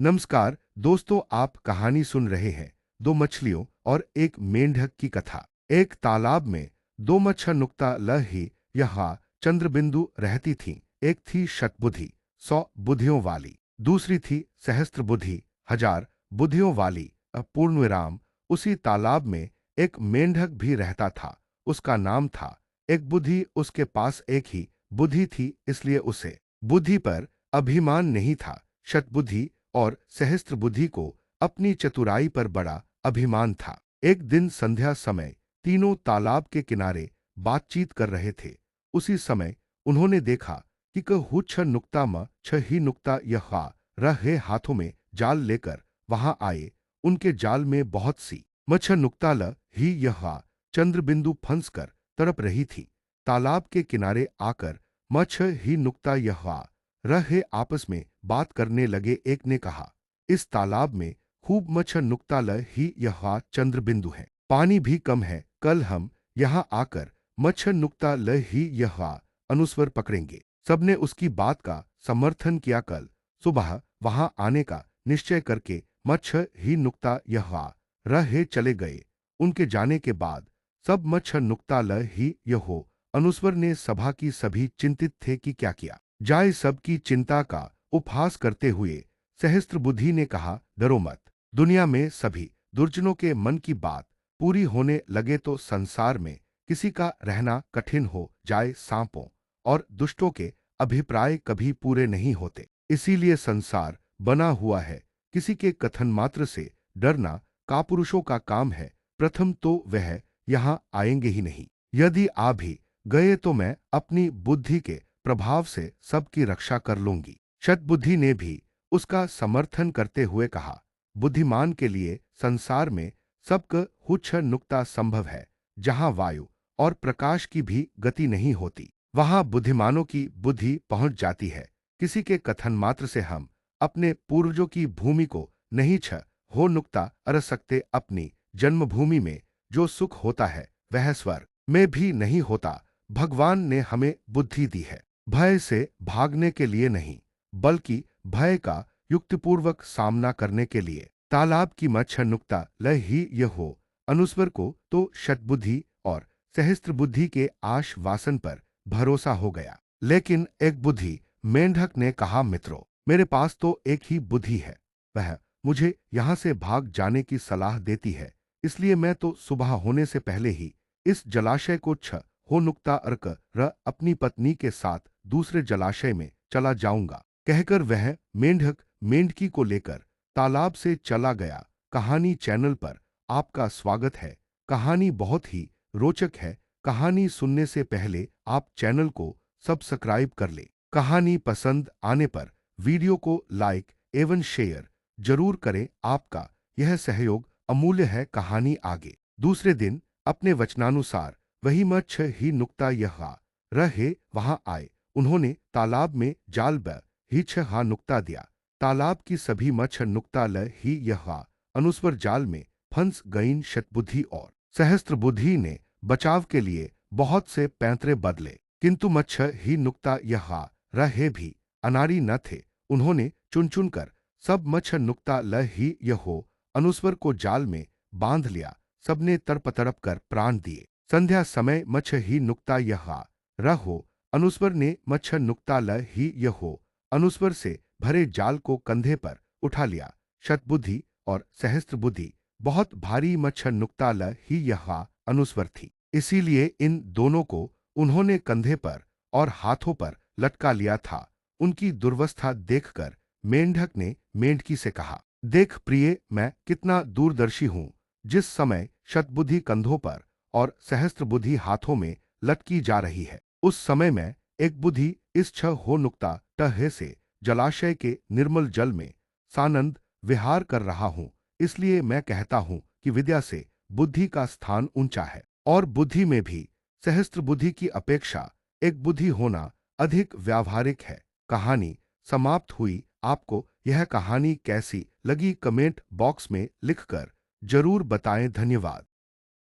नमस्कार दोस्तों, आप कहानी सुन रहे हैं दो मछलियों और एक मेंढक की कथा। एक तालाब में दो मच्छर नुक्ता ल ही यहाँ चंद्रबिंदु रहती थीं। एक थी शतबुद्धि, 100 बुद्धियों वाली। दूसरी थी सहस्त्र बुद्धि, 1000 बुद्धियों वाली। पूर्ण विराम। उसी तालाब में एक मेंढक भी रहता था। उसका नाम था एक बुद्धि। उसके पास एक ही बुद्धि थी, इसलिए उसे बुद्धि पर अभिमान नहीं था। शतबुद्धि और सहस्त्र बुद्धि को अपनी चतुराई पर बड़ा अभिमान था। एक दिन संध्या समय तीनों तालाब के किनारे बातचीत कर रहे थे। उसी समय उन्होंने देखा कि कहु छ नुक्ता म छ ही नुक्ता यहा रहे हाथों में जाल लेकर वहां आए। उनके जाल में बहुत सी मच्छ नुक्ता ल ही यहा चंद्रबिंदु फंस कर तड़प रही थी। तालाब के किनारे आकर मच्छ ही नुक्ता यहा रहे आपस में बात करने लगे। एक ने कहा, इस तालाब में खूब मच्छर नुक्ता ल ही यहाँ चंद्रबिंदु है, पानी भी कम है। कल हम यहाँ आकर मच्छर नुक्ता ल ही यहाँ अनुस्वर पकड़ेंगे। सबने उसकी बात का समर्थन किया। कल सुबह वहां आने का निश्चय करके मच्छर ही नुक्ता यहाँ रहे चले गए। उनके जाने के बाद सब मच्छर नुक्ता ल ही यहो अनुस्वर ने सभा की सभी चिंतित थे कि क्या किया जाए। सबकी चिंता का उपहास करते हुए सहस्त्र बुद्धि ने कहा, डरो मत। दुनिया में सभी दुर्जनों के मन की बात पूरी होने लगे तो संसार में किसी का रहना कठिन हो जाए। सांपों और दुष्टों के अभिप्राय कभी पूरे नहीं होते, इसीलिए संसार बना हुआ है। किसी के कथन मात्र से डरना कापुरुषों का काम है। प्रथम तो वह यहां आएंगे ही नहीं। यदि आ भी गए तो मैं अपनी बुद्धि के प्रभाव से सबकी रक्षा कर लूंगी। शतबुद्धि ने भी उसका समर्थन करते हुए कहा, बुद्धिमान के लिए संसार में सबक हुच्छ नुक्ता संभव है। जहां वायु और प्रकाश की भी गति नहीं होती, वहां बुद्धिमानों की बुद्धि पहुंच जाती है। किसी के कथन मात्र से हम अपने पूर्वजों की भूमि को नहीं छ हो नुक्ता अर सकते। अपनी जन्मभूमि में जो सुख होता है वह स्वर्ग में भी नहीं होता। भगवान ने हमें बुद्धि दी है, भय से भागने के लिए नहीं, बल्कि भय का युक्तिपूर्वक सामना करने के लिए। तालाब की मच्छर नुक्ता ल ही यहो अनुस्वर को तो शतबुद्धि और सहस्त्र बुद्धि के आश्वासन पर भरोसा हो गया। लेकिन एक बुद्धि मेंढक ने कहा, मित्रों, मेरे पास तो एक ही बुद्धि है। वह मुझे यहां से भाग जाने की सलाह देती है। इसलिए मैं तो सुबह होने से पहले ही इस जलाशय को छ हो नुक्ता अर्क र अपनी पत्नी के साथ दूसरे जलाशय में चला जाऊंगा। कहकर वह मेंढक मेंढकी को लेकर तालाब से चला गया। कहानी चैनल पर आपका स्वागत है। कहानी बहुत ही रोचक है। कहानी सुनने से पहले आप चैनल को सब्सक्राइब कर ले। कहानी पसंद आने पर वीडियो को लाइक एवं शेयर जरूर करें। आपका यह सहयोग अमूल्य है। कहानी आगे। दूसरे दिन अपने वचनानुसार वही मच्छ ही नुक्ता यहा रहे वहां आए। उन्होंने तालाब में जाल ब ही छ हा नुक्ता दिया। तालाब की सभी मच्छ नुक्ता ल ही यहा अनुस्वर जाल में फंस गईं। शतबुद्धि और सहस्त्र बुद्धि ने बचाव के लिए बहुत से पैंतरे बदले, किंतु मच्छ ही नुक्ता यहा रहे भी अनाड़ी न थे। उन्होंने चुन चुन कर सब मच्छ नुक्ता ल ही यहो अनुस्वर को जाल में बांध लिया। सबने तड़प तड़प कर प्राण दिए। संध्या समय मच्छ ही नुक्ता यहा रहो अनुस्वर ने मच्छ नुक्ता ल ही यहो अनुस्वर से भरे जाल को कंधे पर उठा लिया। शतबुद्धि और सहस्त्र बुद्धि बहुत भारी मच्छ नुक्ता ल ही यहा अनुस्वर थी, इसीलिए इन दोनों को उन्होंने कंधे पर और हाथों पर लटका लिया था। उनकी दुर्वस्था देखकर मेंढक ने मेंढकी से कहा, देख प्रिय, मैं कितना दूरदर्शी हूं। जिस समय शतबुद्धि कंधों पर और सहस्त्र बुद्धि हाथों में लटकी जा रही है, उस समय मैं एक बुद्धि इस छ हो नुक्ता टहे से जलाशय के निर्मल जल में सानंद विहार कर रहा हूं। इसलिए मैं कहता हूं कि विद्या से बुद्धि का स्थान ऊंचा है, और बुद्धि में भी सहस्त्र बुद्धि की अपेक्षा एक बुद्धि होना अधिक व्यावहारिक है। कहानी समाप्त हुई। आपको यह कहानी कैसी लगी कमेंट बॉक्स में लिखकर जरूर बताएं। धन्यवाद।